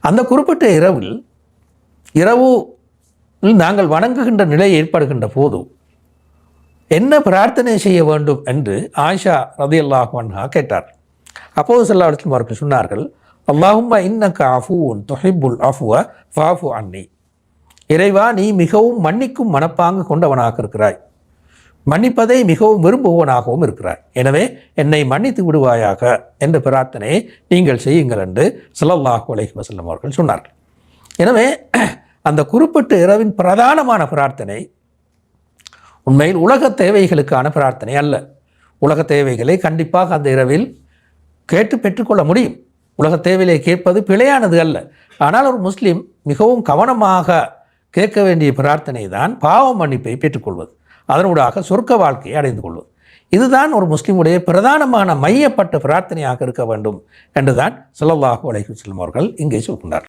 அந்த குறிப்பிட்ட இரவு நாங்கள் வணங்குகின்ற நிலை ஏற்படுகின்ற போது என்ன பிரார்த்தனை செய்ய வேண்டும் என்று ஆயிஷா ரலியல்லாஹு அன்ஹா கேட்டார். அப்போது ஸல்லல்லாஹு அலைஹி வஸல்லம் அவர்கள் சொன்னார்கள், அல்லாஹும்ம இன்னக அஃபூன் துஹிப்புல் அஃப்வ ஃபஅஃபு அன்னி. இறைவா, நீ மிகவும் மன்னிக்கும் மனப்பாங்கு கொண்டவனாக இருக்கிறாய், மன்னிப்பதை மிகவும் விரும்புவனாகவும் இருக்கிறாய், எனவே என்னை மன்னித்து விடுவாயாக என்ற பிரார்த்தனையை நீங்கள் செய்யுங்கள் என்று ஸல்லல்லாஹு அலைஹி வஸல்லம் அவர்கள் சொன்னார்கள். எனவே அந்த குறிப்பிட்ட இரவின் பிரதானமான பிரார்த்தனை உண்மையில் உலக தேவைகளுக்கான பிரார்த்தனை அல்ல. உலக தேவைகளை கண்டிப்பாக அந்த இரவில் கேட்டு பெற்றுக்கொள்ள முடியும். உலக தேவையை கேட்பது பிழையானது அல்ல. ஆனால் ஒரு முஸ்லீம் மிகவும் கவனமாக கேட்க வேண்டிய பிரார்த்தனை தான் பாவ மன்னிப்பை பெற்றுக்கொள்வது, அதனூடாக சொர்க்க வாழ்க்கையை அடைந்து கொள்வது. இதுதான் ஒரு முஸ்லீமுடைய பிரதானமான மையப்பட்ட பிரார்த்தனையாக இருக்க வேண்டும் என்றுதான் ஸல்லல்லாஹு அலைஹி வஸல்லம் அவர்கள் இங்கே சொல்கின்றார்.